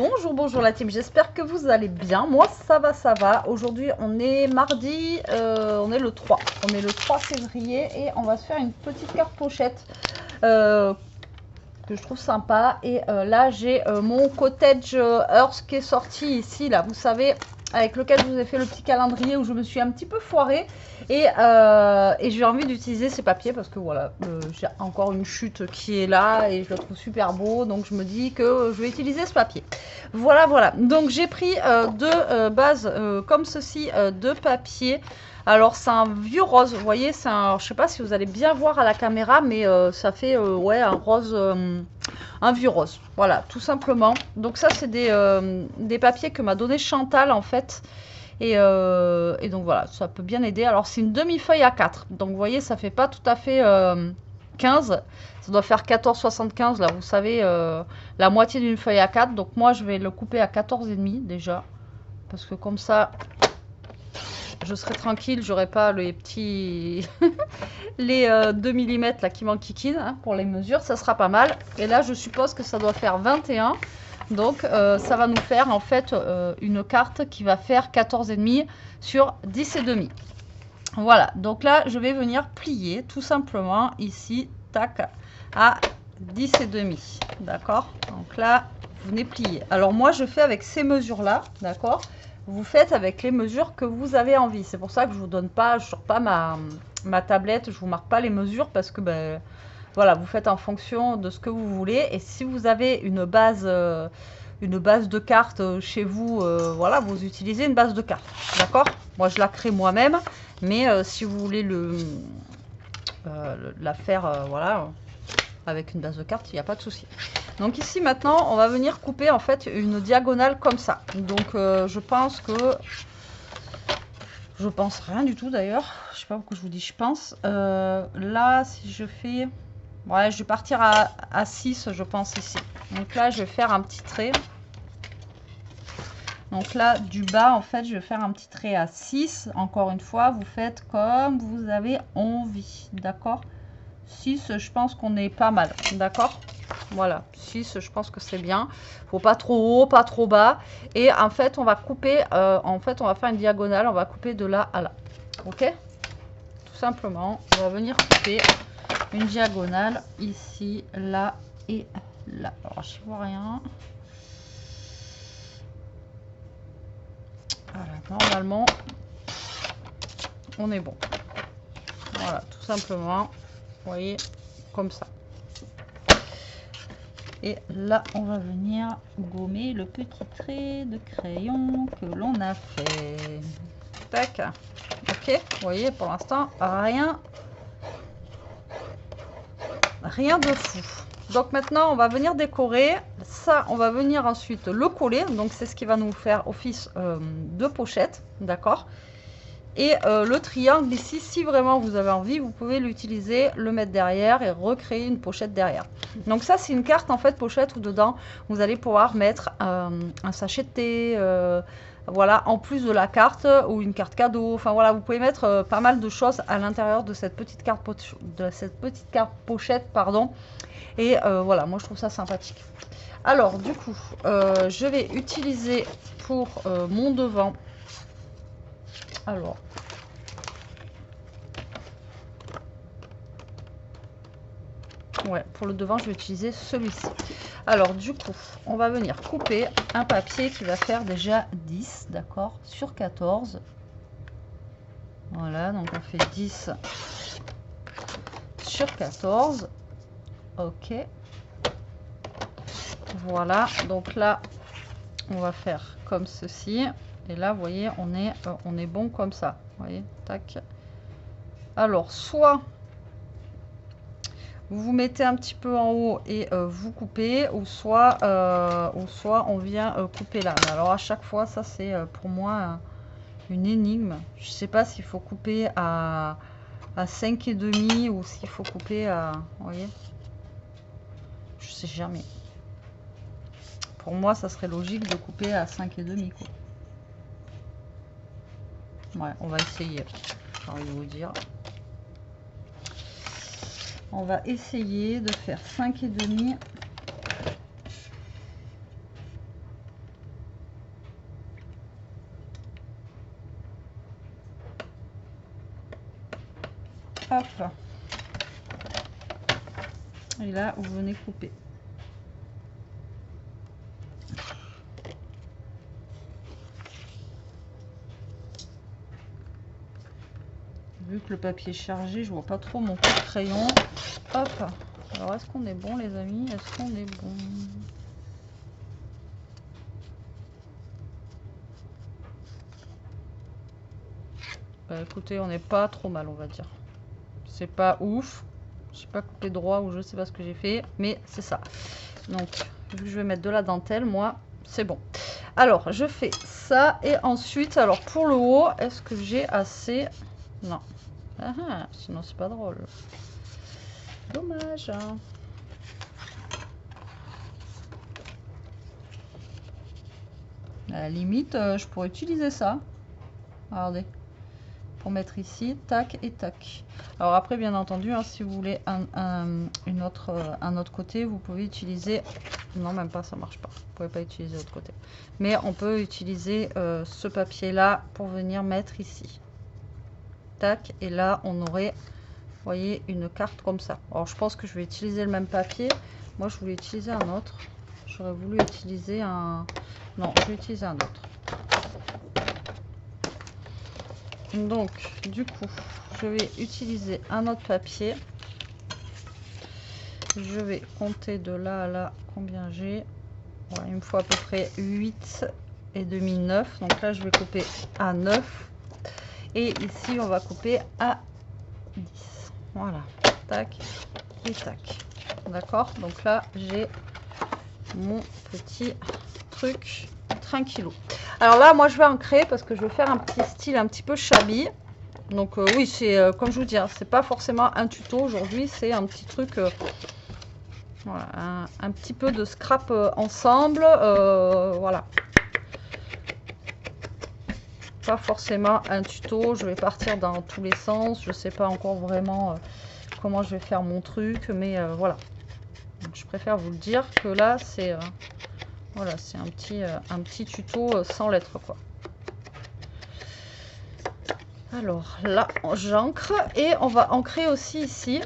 Bonjour, bonjour la team, j'espère que vous allez bien. Moi ça va, ça va. Aujourd'hui on est mardi, on est le 3. On est le 3 février et on va se faire une petite carte pochette que je trouve sympa. Et là j'ai mon Cottage Earth qui est sorti ici, là, vous savez, avec lequel je vous ai fait le petit calendrier où je me suis un petit peu foirée. Et j'ai envie d'utiliser ces papiers parce que voilà, j'ai encore une chute qui est là et je le trouve super beau. Donc je me dis que je vais utiliser ce papier. Voilà, voilà. Donc j'ai pris deux bases comme ceci de papier. Alors c'est un vieux rose, vous voyez, c'est un, je sais pas si vous allez bien voir à la caméra, mais ça fait ouais un rose, un vieux rose. Voilà, tout simplement. Donc ça c'est des papiers que m'a donné Chantal en fait. Et donc voilà, ça peut bien aider. Alors c'est une demi-feuille à 4. Donc vous voyez, ça fait pas tout à fait 15. Ça doit faire 14,75 là, vous savez, la moitié d'une feuille à 4. Donc moi je vais le couper à 14,5 déjà. Parce que comme ça, je serai tranquille, j'aurai pas les petits... les 2 mm là qui m'enquiquinent hein, pour les mesures. Ça sera pas mal. Et là je suppose que ça doit faire 21. Donc ça va nous faire en fait une carte qui va faire 14,5 sur 10,5. Voilà, donc là je vais venir plier tout simplement ici, tac, à 10,5. D'accord, donc là vous venez plier. Alors moi je fais avec ces mesures là, d'accord. Vous faites avec les mesures que vous avez envie. C'est pour ça que je vous donne pas, je sors pas ma tablette, je vous marque pas les mesures parce que ben voilà, vous faites en fonction de ce que vous voulez. Et si vous avez une base de cartes chez vous, voilà, vous utilisez une base de cartes. D'accord? Moi, je la crée moi-même. Mais si vous voulez la faire, voilà, avec une base de cartes, il n'y a pas de souci. Donc ici, maintenant, on va venir couper, en fait, une diagonale comme ça. Donc, je pense que... Je pense rien du tout, d'ailleurs. Je sais pas pourquoi je vous dis je pense. Là, si je fais... Ouais, je vais partir à 6, je pense, ici. Donc là, je vais faire un petit trait. Donc là, du bas, en fait, je vais faire un petit trait à 6. Encore une fois, vous faites comme vous avez envie. D'accord? 6, je pense qu'on est pas mal. D'accord? Voilà, 6, je pense que c'est bien. Faut pas trop haut, pas trop bas. Et en fait, on va couper, en fait, on va faire une diagonale. On va couper de là à là. Ok? Tout simplement, on va venir couper une diagonale ici, là et là. Alors, je vois rien. Voilà, normalement, on est bon. Voilà, tout simplement, vous voyez, comme ça. Et là, on va venir gommer le petit trait de crayon que l'on a fait. Tac. Ok, vous voyez, pour l'instant, rien de fou. Donc maintenant, on va venir décorer. Ça, on va venir ensuite le coller. Donc c'est ce qui va nous faire office de pochette. D'accord? Et le triangle ici, si vraiment vous avez envie, vous pouvez l'utiliser, le mettre derrière et recréer une pochette derrière. Donc ça, c'est une carte en fait pochette où dedans, vous allez pouvoir mettre un sachet de thé, voilà, en plus de la carte ou une carte cadeau. Enfin voilà, vous pouvez mettre pas mal de choses à l'intérieur de cette petite carte pochette, pardon. Et voilà, moi je trouve ça sympathique. Alors du coup, je vais utiliser pour mon devant. Alors, ouais, pour le devant, je vais utiliser celui-ci. Alors, du coup, on va venir couper un papier qui va faire déjà 10, d'accord, sur 14. Voilà, donc on fait 10 sur 14. Ok. Voilà, donc là, on va faire comme ceci. Et là, vous voyez, on est bon comme ça. Vous voyez, tac. Alors, soit vous vous mettez un petit peu en haut et vous coupez, ou soit on vient couper là. Mais alors à chaque fois, ça c'est pour moi une énigme. Je sais pas s'il faut couper à 5,5 ou s'il faut couper à... Vous voyez, je sais jamais. Pour moi, ça serait logique de couper à 5,5 quoi. Ouais, on va essayer. J'ai envie de vous dire. On va essayer de faire 5,5. Hop. Et là, vous venez couper. Vu que le papier est chargé, je vois pas trop mon coup de crayon. Hop. Alors, est-ce qu'on est bon, les amis? Est-ce qu'on est bon? Bah, écoutez, on n'est pas trop mal, on va dire. C'est pas ouf. Je sais pas couper droit ou je sais pas ce que j'ai fait, mais c'est ça. Donc, vu que je vais mettre de la dentelle, moi, c'est bon. Alors, je fais ça et ensuite, alors pour le haut, est-ce que j'ai assez? Non. Ah, sinon c'est pas drôle. Dommage. Hein. À la limite, je pourrais utiliser ça. Regardez. Pour mettre ici, tac et tac. Alors après, bien entendu, hein, si vous voulez un autre côté, vous pouvez utiliser... Non, même pas, ça marche pas. Vous pouvez pas utiliser l'autre côté. Mais on peut utiliser ce papier-là pour venir mettre ici. Tac, et là, on aurait, vous voyez, une carte comme ça. Alors, je pense que je vais utiliser le même papier. Moi, je voulais utiliser un autre. J'aurais voulu utiliser un... Non, je vais utiliser un autre. Donc, du coup, je vais utiliser un autre papier. Je vais compter de là à là combien j'ai. Voilà, il me faut à peu près 8 et demi, 9. Donc là, je vais couper à 9. Et ici, on va couper à 10. Voilà, tac et tac. D'accord? Donc là, j'ai mon petit truc tranquillou. Alors là, moi, je vais ancrer parce que je vais faire un petit style un petit peu shabby. Donc oui, c'est comme je vous dis, hein, c'est pas forcément un tuto aujourd'hui, c'est un petit truc, voilà, un petit peu de scrap ensemble, voilà. Pas forcément un tuto, je vais partir dans tous les sens, je sais pas encore vraiment comment je vais faire mon truc, mais voilà. Donc, je préfère vous le dire que là, c'est voilà, c'est un petit tuto sans lettres, quoi. Alors là, j'ancre et on va ancrer aussi ici.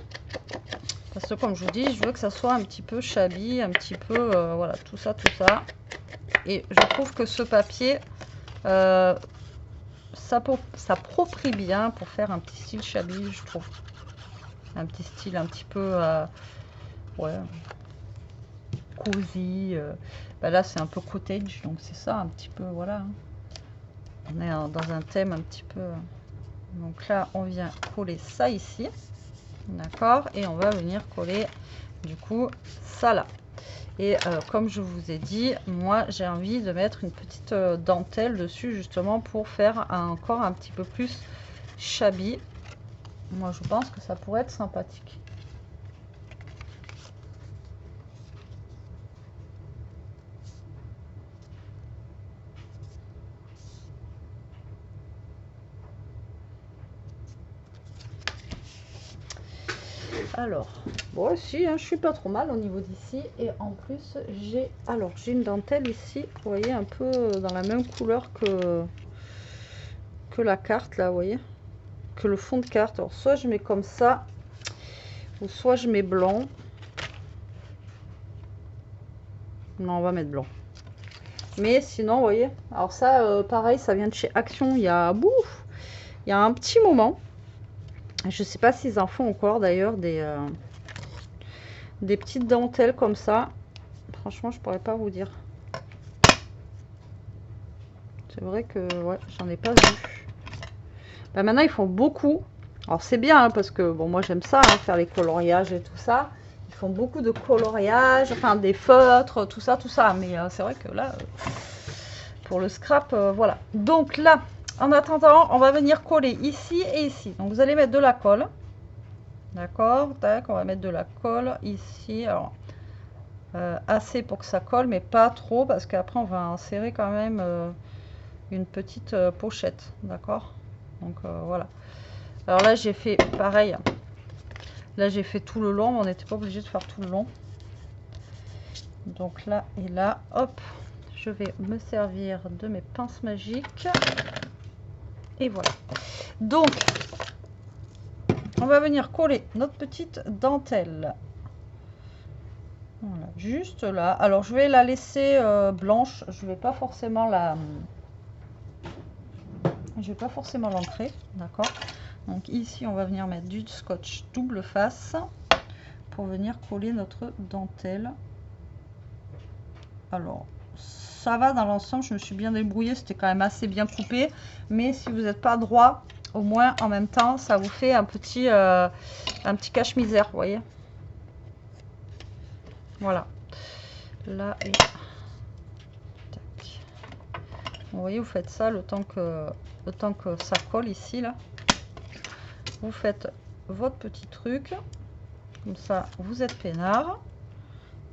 Parce que comme je vous dis, je veux que ça soit un petit peu shabby, un petit peu, voilà, tout ça, tout ça. Et je trouve que ce papier s'approprie bien pour faire un petit style shabby, je trouve. Un petit style un petit peu, ouais, cosy. Ben là, c'est un peu cottage, donc c'est ça, un petit peu, voilà. On est dans un thème un petit peu... Donc là, on vient coller ça ici. D'accord, et on va venir coller du coup ça là. Et comme je vous ai dit, moi j'ai envie de mettre une petite dentelle dessus justement pour faire encore un petit peu plus shabby. Moi je pense que ça pourrait être sympathique. Alors, bon si, hein, je suis pas trop mal au niveau d'ici. Et en plus, j'ai une dentelle ici, vous voyez, un peu dans la même couleur que la carte là, vous voyez, que le fond de carte. Alors soit je mets comme ça, ou soit je mets blanc. Non, on va mettre blanc. Mais sinon, vous voyez, alors ça, pareil, ça vient de chez Action. Il y a un petit moment. Je sais pas s'ils en font encore d'ailleurs des petites dentelles comme ça. Franchement, je pourrais pas vous dire. C'est vrai que ouais, j'en ai pas vu. Bah, maintenant, ils font beaucoup. Alors c'est bien hein, parce que bon, moi j'aime ça, hein, faire les coloriages et tout ça. Ils font beaucoup de coloriages, enfin des feutres, tout ça, tout ça. Mais c'est vrai que là, pour le scrap, voilà. Donc là, en attendant, on va venir coller ici et ici. Donc vous allez mettre de la colle. D'accord, tac, on va mettre de la colle ici. Alors, assez pour que ça colle, mais pas trop, parce qu'après on va insérer quand même une petite pochette. D'accord, donc voilà. Alors là, j'ai fait pareil. Là, j'ai fait tout le long, on n'était pas obligé de faire tout le long. Donc là et là, hop, je vais me servir de mes pinces magiques. Et voilà. Donc, on va venir coller notre petite dentelle. Voilà, juste là. Alors je vais la laisser blanche. Je vais pas forcément l'ancrer, d'accord. Donc ici on va venir mettre du scotch double face pour venir coller notre dentelle. Alors ça va dans l'ensemble, je me suis bien débrouillée, c'était quand même assez bien coupé, mais si vous n'êtes pas droit, au moins en même temps ça vous fait un petit cache-misère, vous voyez. Voilà, là et tac. Vous voyez, vous faites ça le temps que ça colle ici là. Vous faites votre petit truc comme ça, vous êtes peinard.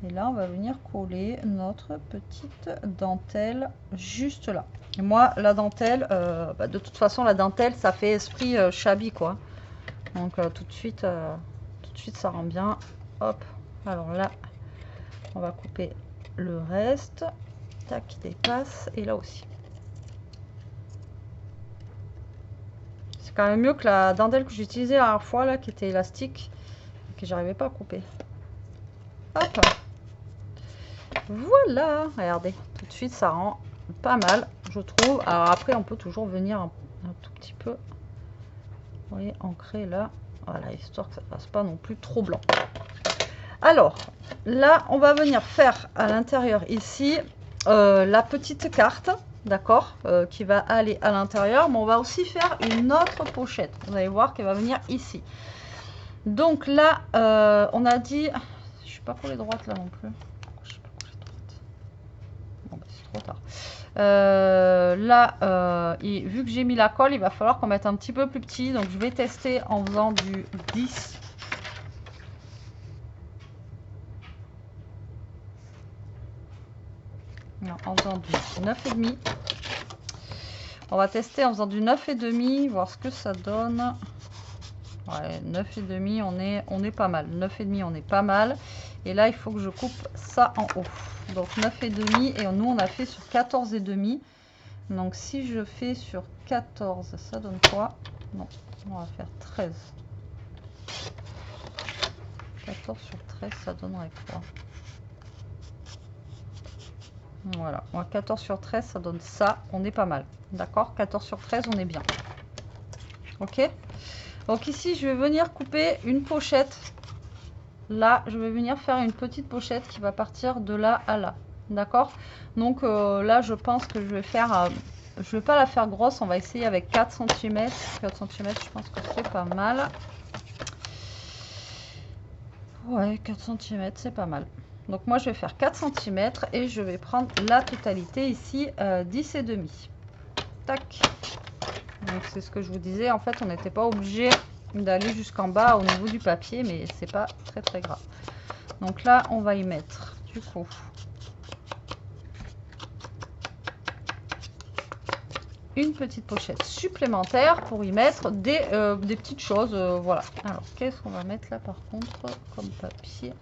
Et là on va venir coller notre petite dentelle juste là. Et moi la dentelle, de toute façon la dentelle ça fait esprit shabby quoi. Donc tout de suite ça rend bien. Hop, alors là on va couper le reste, tac, qui dépasse, et là aussi. C'est quand même mieux que la dentelle que j'utilisais la dernière fois là, qui était élastique, que j'arrivais pas à couper. Hop, voilà, regardez, tout de suite ça rend pas mal, je trouve. Alors après on peut toujours venir un tout petit peu, vous voyez, ancrer là, voilà, histoire que ça fasse pas non plus trop blanc. Alors là on va venir faire à l'intérieur ici la petite carte, d'accord, qui va aller à l'intérieur, mais on va aussi faire une autre pochette, vous allez voir qu'elle va venir ici. Donc là on a dit, je suis pas pour les droites là non plus, je sais pas pour les droites, bon, bah, c'est trop tard. Là vu que j'ai mis la colle, il va falloir qu'on mette un petit peu plus petit, donc je vais tester en faisant du 10. Non, en faisant du 9,5. On va tester en faisant du 9,5, voir ce que ça donne. Ouais, 9,5, on est pas mal. 9,5, on est pas mal. Et là, il faut que je coupe ça en haut. Donc 9,5 et nous, on a fait sur 14,5. Donc si je fais sur 14, ça donne quoi? Non, on va faire 13. 14 sur 13, ça donnerait quoi? Voilà, 14 sur 13, ça donne ça, on est pas mal. D'accord, 14 sur 13, on est bien. Ok, donc ici, je vais venir couper une pochette. Là, je vais venir faire une petite pochette qui va partir de là à là. D'accord, donc là, je pense que je vais faire... je vais pas la faire grosse, on va essayer avec 4 cm. 4 cm, je pense que c'est pas mal. Ouais, 4 cm, c'est pas mal. Donc moi je vais faire 4 cm et je vais prendre la totalité ici 10,5. Tac. Donc c'est ce que je vous disais, en fait on n'était pas obligé d'aller jusqu'en bas au niveau du papier, mais c'est pas très grave. Donc là on va y mettre du coup une petite pochette supplémentaire pour y mettre des petites choses, voilà. Alors qu'est-ce qu'on va mettre là par contre comme papier?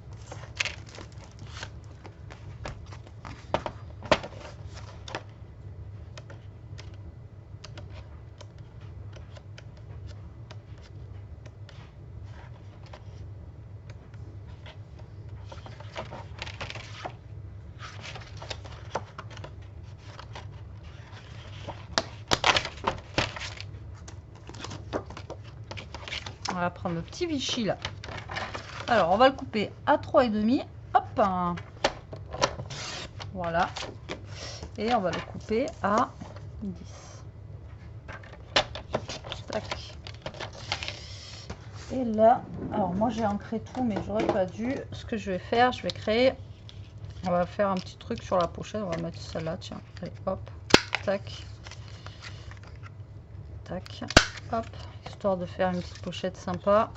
On va prendre le petit Vichy là. Alors on va le couper à 3,5. Hop, voilà. Et on va le couper à 10. Tac. Et là, alors moi j'ai ancré tout, mais j'aurais pas dû. Ce que je vais faire, je vais créer. On va faire un petit truc sur la pochette. On va mettre ça là, tiens. Allez, hop, tac, tac, hop, histoire de faire une petite pochette sympa.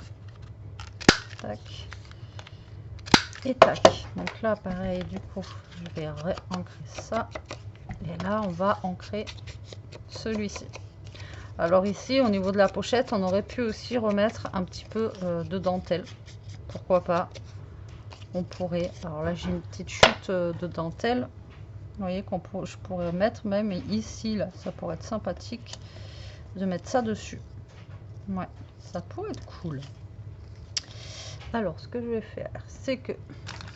Tac et tac. Donc là pareil, du coup je vais réancrer ça et là on va ancrer celui-ci. Alors ici au niveau de la pochette on aurait pu aussi remettre un petit peu de dentelle, pourquoi pas, on pourrait. Alors là j'ai une petite chute de dentelle, vous voyez, je pourrais mettre même ici là, ça pourrait être sympathique de mettre ça dessus. Ouais, ça pourrait être cool. Alors, ce que je vais faire, c'est que,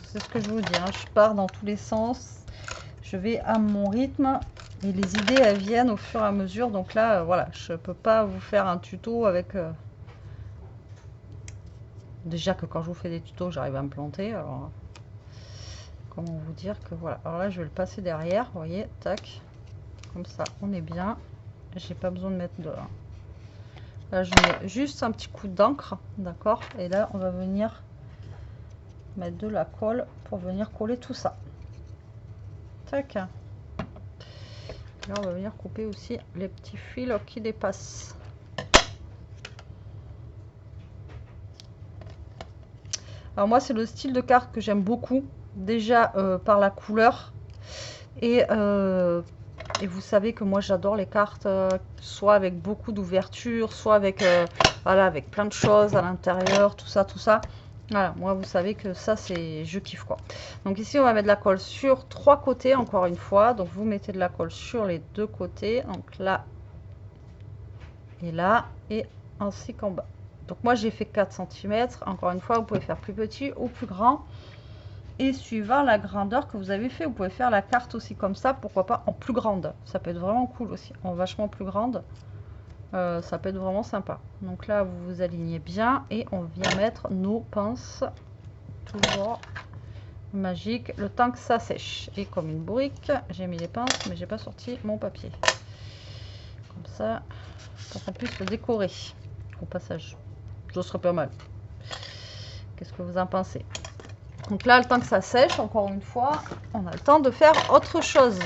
c'est ce que je vous dis, hein, je pars dans tous les sens, je vais à mon rythme et les idées, elles viennent au fur et à mesure. Donc là, voilà, je peux pas vous faire un tuto avec... Déjà que quand je vous fais des tutos, j'arrive à me planter. Alors, comment vous dire que voilà. Alors là, je vais le passer derrière, vous voyez, tac, comme ça, on est bien. J'ai pas besoin de mettre de... Là, je mets juste un petit coup d'encre, d'accord. Et là, on va venir mettre de la colle pour venir coller tout ça. Tac. Là, on va venir couper aussi les petits fils qui dépassent. Alors moi, c'est le style de carte que j'aime beaucoup. Déjà par la couleur. Et vous savez que moi, j'adore les cartes soit avec beaucoup d'ouverture, soit avec, voilà, avec plein de choses à l'intérieur, tout ça, tout ça. Voilà, moi, vous savez que ça, c'est... Je kiffe, quoi. Donc ici, on va mettre de la colle sur 3 côtés, encore une fois. Donc, vous mettez de la colle sur les 2 côtés. Donc là, et ainsi qu'en bas. Donc, moi, j'ai fait 4 cm. Encore une fois, vous pouvez faire plus petit ou plus grand. Et suivant la grandeur que vous avez fait, vous pouvez faire la carte aussi comme ça. Pourquoi pas en plus grande. Ça peut être vraiment cool aussi. En vachement plus grande. Ça peut être vraiment sympa. Donc là, vous vous alignez bien et on vient mettre nos pinces, toujours magique, le temps que ça sèche. Et comme une bourrique, j'ai mis les pinces, mais j'ai pas sorti mon papier. Comme ça, pour qu'on puisse le décorer au passage. Ce serait pas mal. Qu'est-ce que vous en pensez? Donc là, le temps que ça sèche, encore une fois, on a le temps de faire autre chose.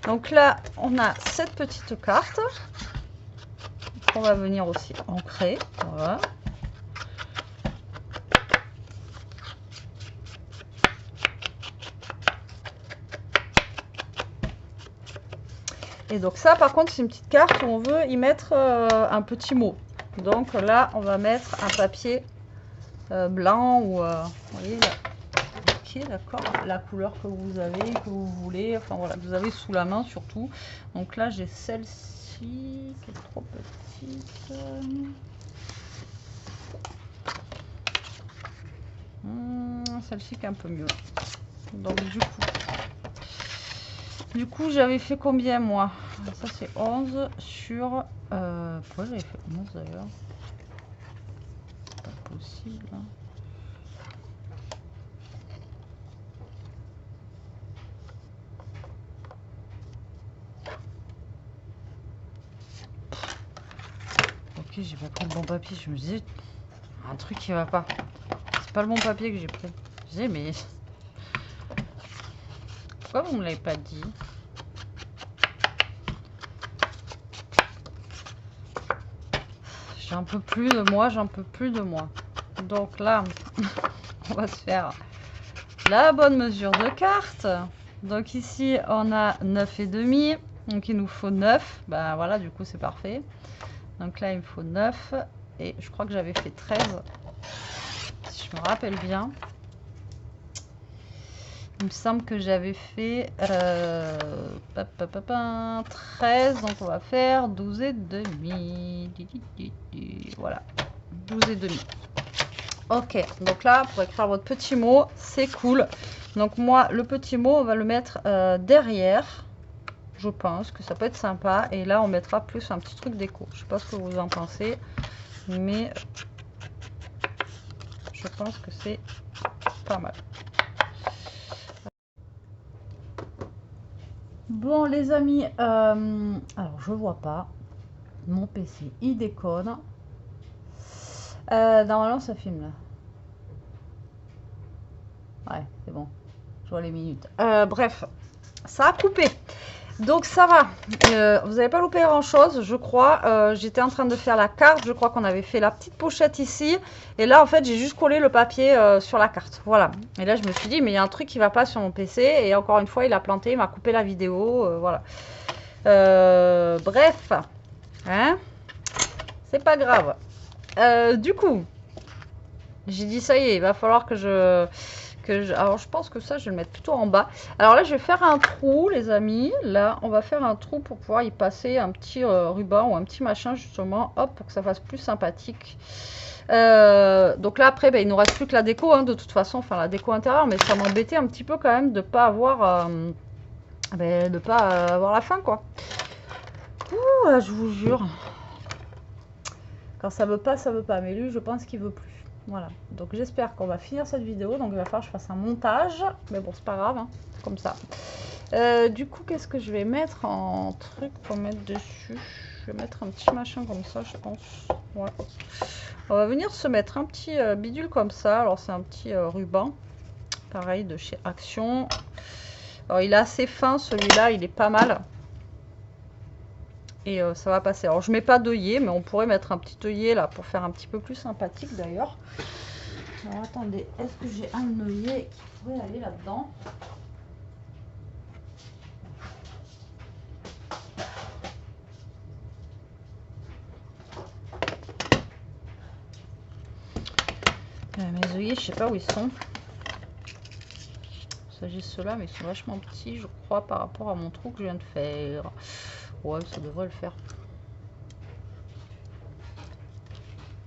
Donc là, on a cette petite carte. On va venir aussi ancrer, voilà. Et donc ça, par contre, c'est une petite carte où on veut y mettre un petit mot. Donc là, on va mettre un papier blanc ou, vous voyez, là. Ok, d'accord, la couleur que vous avez, que vous voulez, enfin voilà, que vous avez sous la main surtout. Donc là, j'ai celle-ci qui est trop petite. Celle-ci qui est un peu mieux. Donc du coup j'avais fait combien moi? Ça c'est 11 sur... pourquoi j'avais fait 11 d'ailleurs? Pas possible. Hein. Ok, j'ai pas pris le bon papier. Je me disais, un truc qui va pas. C'est pas le bon papier que j'ai pris. Je disais, mais... Pourquoi vous me l'avez pas dit? J'en peux plus de moi, j'en peux plus de moi. Donc là, on va se faire la bonne mesure de carte. Donc ici, on a 9,5. Donc il nous faut 9. Ben voilà, du coup, c'est parfait. Donc là, il me faut 9. Et je crois que j'avais fait 13. Si je me rappelle bien. Il me semble que j'avais fait 13. Donc on va faire 12,5. Voilà. 12,5. Ok, donc là, pour écrire votre petit mot, c'est cool. Donc moi, le petit mot, on va le mettre derrière. Je pense que ça peut être sympa. Et là, on mettra plus un petit truc déco. Je sais pas ce que vous en pensez. Mais je pense que c'est pas mal. Bon, les amis, alors je vois pas. Mon PC, il déconne. Normalement, ça filme là. Ouais, c'est bon. Je vois les minutes. Bref, ça a coupé. Donc ça va. Vous n'avez pas loupé grand chose, je crois. J'étais en train de faire la carte. Je crois qu'on avait fait la petite pochette ici. Et là, en fait, j'ai juste collé le papier sur la carte. Voilà. Et là, je me suis dit, mais il y a un truc qui va pas sur mon PC. Et encore une fois, il a planté, il m'a coupé la vidéo. Voilà. Bref. Hein? C'est pas grave. Du coup, j'ai dit, ça y est, il va falloir que Alors je pense que ça je vais le mettre plutôt en bas. Alors là je vais faire un trou les amis. Là on va faire un trou pour pouvoir y passer un petit ruban ou un petit machin justement. Hop, pour que ça fasse plus sympathique. Donc là après il nous reste plus que la déco hein, de toute façon. Enfin la déco intérieure. Mais ça m'embêtait un petit peu quand même de pas avoir la fin quoi. Ouh, je vous jure. Quand ça veut pas, ça veut pas. Mais lui je pense qu'il veut plus. Voilà, donc j'espère qu'on va finir cette vidéo. Donc il va falloir que je fasse un montage. Mais bon, c'est pas grave, hein. C'est comme ça. Du coup, qu'est-ce que je vais mettre en truc pour mettre dessus? Je vais mettre un petit machin comme ça, je pense. Ouais. On va venir se mettre un petit bidule comme ça. Alors c'est un petit ruban. Pareil de chez Action. Alors il est assez fin celui-là, il est pas mal. Et ça va passer. Alors je mets pas d'œillet, mais on pourrait mettre un petit œillet là pour faire un petit peu plus sympathique d'ailleurs. Alors attendez, est-ce que j'ai un œillet qui pourrait aller là-dedans? Mes œillets, je sais pas où ils sont. Il s'agit de ceux-là, mais ils sont vachement petits, je crois, par rapport à mon trou que je viens de faire. Ouais, ça devrait le faire.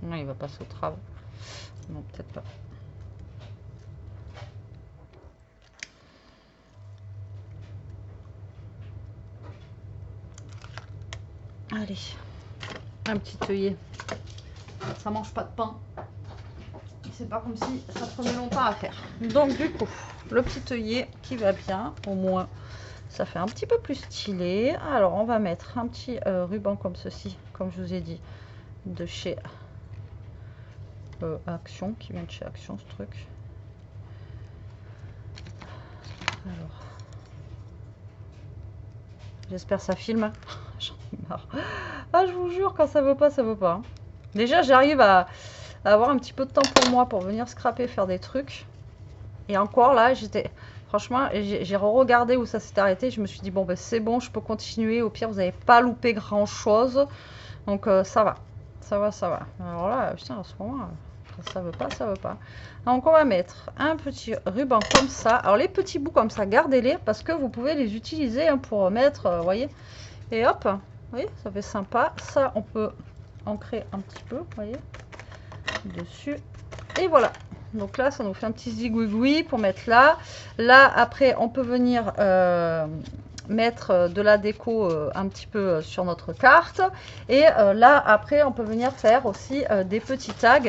Non, il va passer au travail. Non, peut-être pas. Allez, un petit œillet. Ça mange pas de pain. C'est pas comme si ça prenait longtemps à faire. Donc du coup, le petit œillet qui va bien, au moins, ça fait un petit peu plus stylé. Alors on va mettre un petit ruban comme ceci, comme je vous ai dit, de chez Action, qui vient de chez Action ce truc. Alors, j'espère ça filme. J'en ai marre. Ah, je vous jure, quand ça veut pas, ça veut pas. Déjà, j'arrive à avoir un petit peu de temps pour moi pour venir scraper, faire des trucs. Et encore là, j'étais... Franchement, j'ai regardé où ça s'est arrêté. Je me suis dit, bon, ben, c'est bon, je peux continuer. Au pire, vous n'avez pas loupé grand-chose. Donc, ça va. Ça va, ça va. Alors là, putain, en ce moment, ça veut pas, ça veut pas. Donc, on va mettre un petit ruban comme ça. Alors, les petits bouts comme ça, gardez-les parce que vous pouvez les utiliser hein, pour mettre, vous voyez. Et hop, vous voyez, ça fait sympa. Ça, on peut ancrer un petit peu, vous voyez, dessus. Et voilà. Donc là, ça nous fait un petit zigouigoui pour mettre là. Là, après, on peut venir mettre de la déco un petit peu sur notre carte. Et là, après, on peut venir faire aussi des petits tags.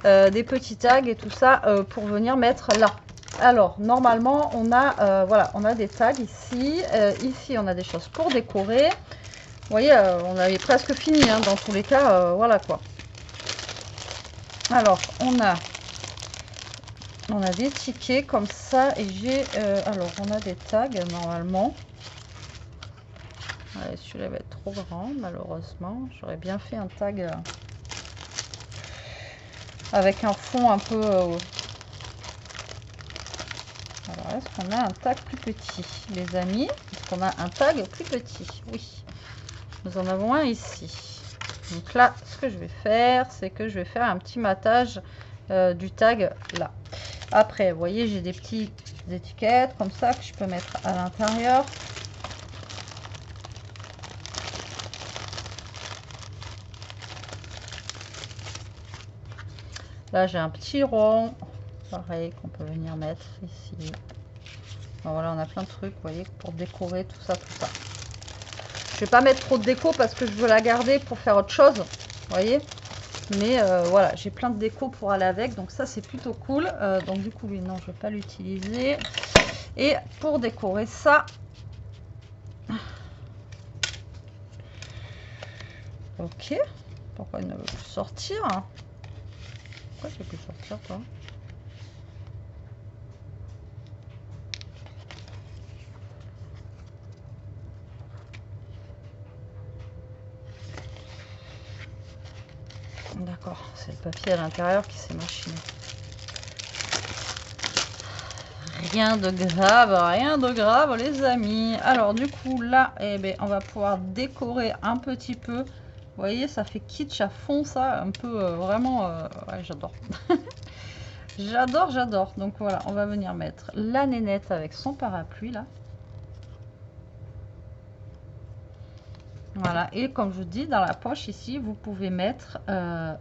Et tout ça pour venir mettre là. Alors, normalement, on a, voilà, on a des tags ici. Ici, on a des choses pour décorer. Vous voyez, on avait presque fini, hein, dans tous les cas, voilà quoi. Alors, on a des tickets comme ça et j'ai alors on a des tags normalement. Ouais, celui-là va être trop grand malheureusement. J'aurais bien fait un tag avec un fond un peu alors est-ce qu'on a un tag plus petit les amis? Est-ce qu'on a un tag plus petit? Oui, nous en avons un ici. Donc là ce que je vais faire c'est que je vais faire un petit matage du tag là. Après, vous voyez, j'ai des petites étiquettes comme ça que je peux mettre à l'intérieur. Là, j'ai un petit rond, pareil, qu'on peut venir mettre ici. Bon, voilà, on a plein de trucs, vous voyez, pour décorer tout ça, tout ça. Je vais pas mettre trop de déco parce que je veux la garder pour faire autre chose, vous voyez. Mais voilà, j'ai plein de déco pour aller avec, donc ça c'est plutôt cool. Donc du coup, oui, non, je vais pas l'utiliser. Et pour décorer ça, ok. Pourquoi il ne veut plus sortir? Pourquoi il ne veut plus sortir, toi? D'accord, c'est le papier à l'intérieur qui s'est machiné. Rien de grave les amis. Alors du coup là, eh ben, on va pouvoir décorer un petit peu. Vous voyez, ça fait kitsch à fond ça, un peu vraiment, ouais, j'adore. J'adore, j'adore. Donc voilà, on va venir mettre la nénette avec son parapluie là. Voilà, et comme je vous dis, dans la poche ici, vous pouvez mettre,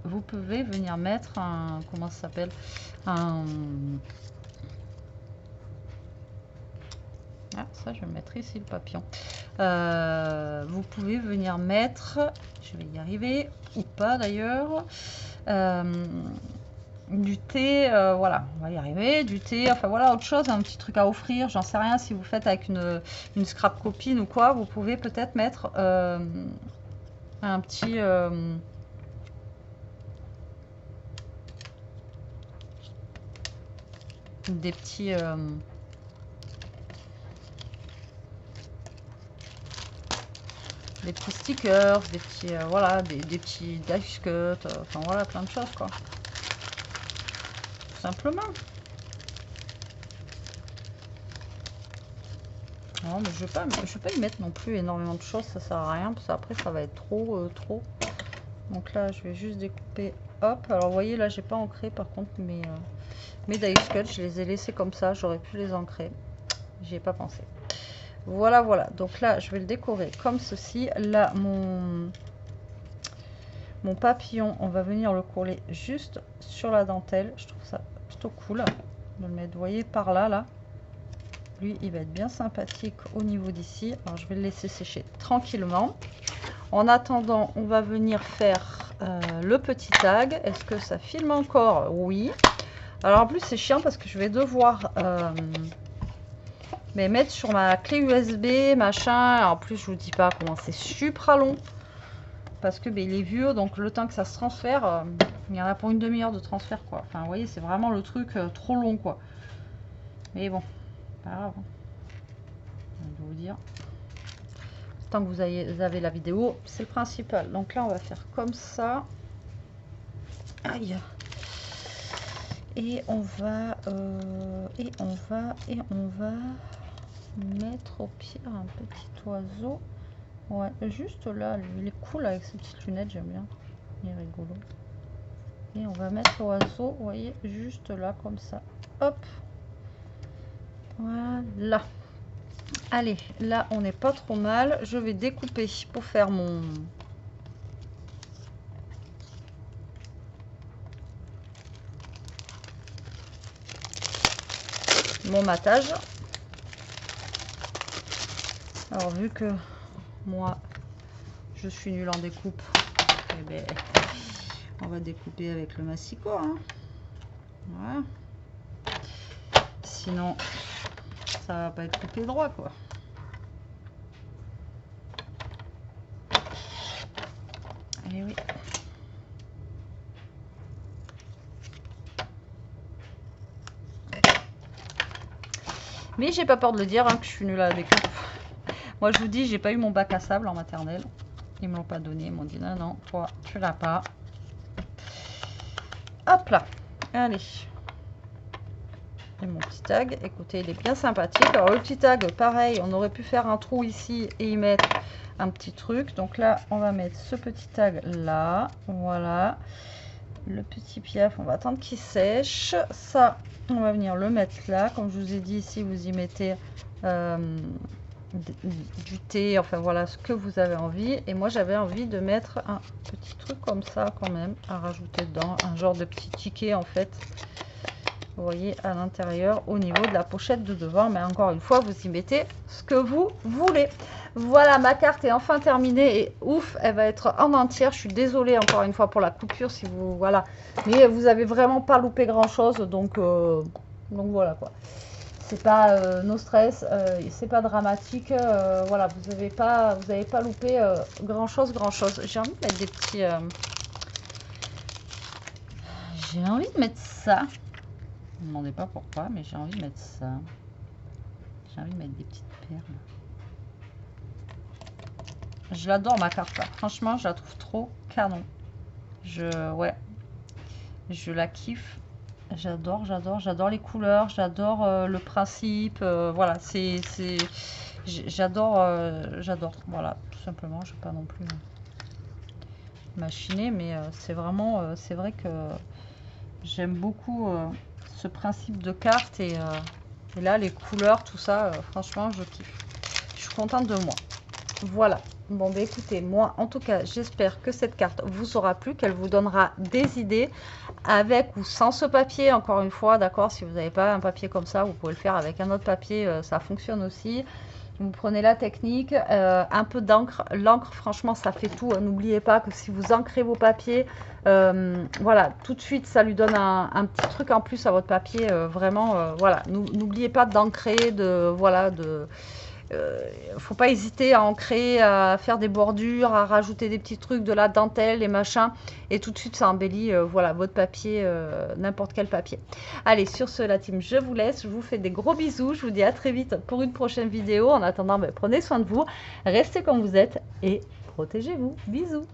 vous pouvez venir mettre un, comment ça s'appelle, un, ah ça je vais mettre ici le papillon. Vous pouvez venir mettre, je vais y arriver ou pas d'ailleurs, du thé, voilà, on va y arriver, du thé, enfin voilà, autre chose, un petit truc à offrir, j'en sais rien, si vous faites avec une scrap copine ou quoi, vous pouvez peut-être mettre un petit des petits stickers, des petits voilà, des petits dice cut, enfin voilà, plein de choses quoi, tout simplement. Non mais je vais pas y mettre non plus énormément de choses, ça sert à rien parce qu'après ça va être trop trop. Donc là je vais juste découper, hop. Alors vous voyez là j'ai pas ancré par contre mes dice cut, je les ai laissés comme ça, j'aurais pu les ancrer, j'y ai pas pensé. Voilà, voilà. Donc là, je vais le décorer comme ceci. Là, mon papillon, on va venir le coller juste sur la dentelle. Je trouve ça plutôt cool de le mettre, vous voyez, par là, là. Lui, il va être bien sympathique au niveau d'ici. Alors, je vais le laisser sécher tranquillement. En attendant, on va venir faire le petit tag. Est-ce que ça filme encore? Oui. Alors, en plus, c'est chiant parce que je vais devoir... mais mettre sur ma clé USB, machin. En plus, je vous dis pas comment c'est super long. Parce que il est vieux, donc le temps que ça se transfère, il y en a pour une demi-heure de transfert, quoi. Enfin, vous voyez, c'est vraiment le truc trop long, quoi. Mais bon, pas grave. Je vais vous dire. Tant que vous avez la vidéo, c'est le principal. Donc là, on va faire comme ça. Aïe. Et on va mettre au pire un petit oiseau. Ouais, juste là, lui, il est cool avec ses petites lunettes, j'aime bien. Il est rigolo. Et on va mettre l'oiseau, vous voyez, juste là, comme ça. Hop. Voilà. Allez, là, on n'est pas trop mal. Je vais découper pour faire mon matage. Alors, vu que moi, je suis nulle en découpe, eh ben, on va découper avec le massicot. Hein. Voilà. Sinon, ça va pas être coupé droit, quoi. Et oui. Mais j'ai pas peur de le dire, hein, que je suis nulle à la découpe. Moi, je vous dis, j'ai pas eu mon bac à sable en maternelle. Ils me l'ont pas donné. Ils m'ont dit non, non, toi, tu l'as pas. Hop là. Allez. Et mon petit tag, écoutez, il est bien sympathique. Alors, le petit tag, pareil, on aurait pu faire un trou ici et y mettre un petit truc. Donc là, on va mettre ce petit tag là. Voilà. Le petit piaf, on va attendre qu'il sèche. Ça, on va venir le mettre là. Comme je vous ai dit, ici, vous y mettez du thé, enfin voilà, ce que vous avez envie. Et moi, j'avais envie de mettre un petit truc comme ça quand même à rajouter dedans, un genre de petit ticket en fait, vous voyez, à l'intérieur au niveau de la pochette de devant. Mais encore une fois, vous y mettez ce que vous voulez. Voilà, ma carte est enfin terminée et ouf, elle va être en entière. Je suis désolée encore une fois pour la coupure, si vous, voilà, mais vous avez vraiment pas loupé grand chose, donc voilà quoi. C'est pas no stress, c'est pas dramatique, voilà, vous avez pas loupé grand chose. J'ai envie de mettre des petits, j'ai envie de mettre ça. Ne me demandez pas pourquoi, mais j'ai envie de mettre ça. J'ai envie de mettre des petites perles. Je l'adore ma carte là. Franchement, je la trouve trop canon. Ouais, je la kiffe. J'adore les couleurs, j'adore le principe. Voilà, j'adore, voilà, tout simplement. Je ne vais pas non plus machiner, mais c'est vraiment, c'est vrai que j'aime beaucoup ce principe de carte. Et là, les couleurs, tout ça, franchement, je kiffe. Je suis contente de moi. Voilà. Bon, bah écoutez, moi, en tout cas, j'espère que cette carte vous aura plu, qu'elle vous donnera des idées avec ou sans ce papier. Encore une fois, d'accord, si vous n'avez pas un papier comme ça, vous pouvez le faire avec un autre papier, ça fonctionne aussi. Vous prenez la technique, un peu d'encre. L'encre, franchement, ça fait tout. N'oubliez pas que si vous ancrez vos papiers, voilà, tout de suite, ça lui donne un petit truc en plus à votre papier. Vraiment, voilà, n'oubliez pas d'ancrer, voilà, faut pas hésiter à ancrer, à faire des bordures, à rajouter des petits trucs, de la dentelle, les machins, et tout de suite ça embellit voilà, votre papier, n'importe quel papier. Allez, sur ce, la team, je vous laisse, je vous fais des gros bisous, je vous dis à très vite pour une prochaine vidéo. En attendant, prenez soin de vous, restez comme vous êtes et protégez-vous. Bisous.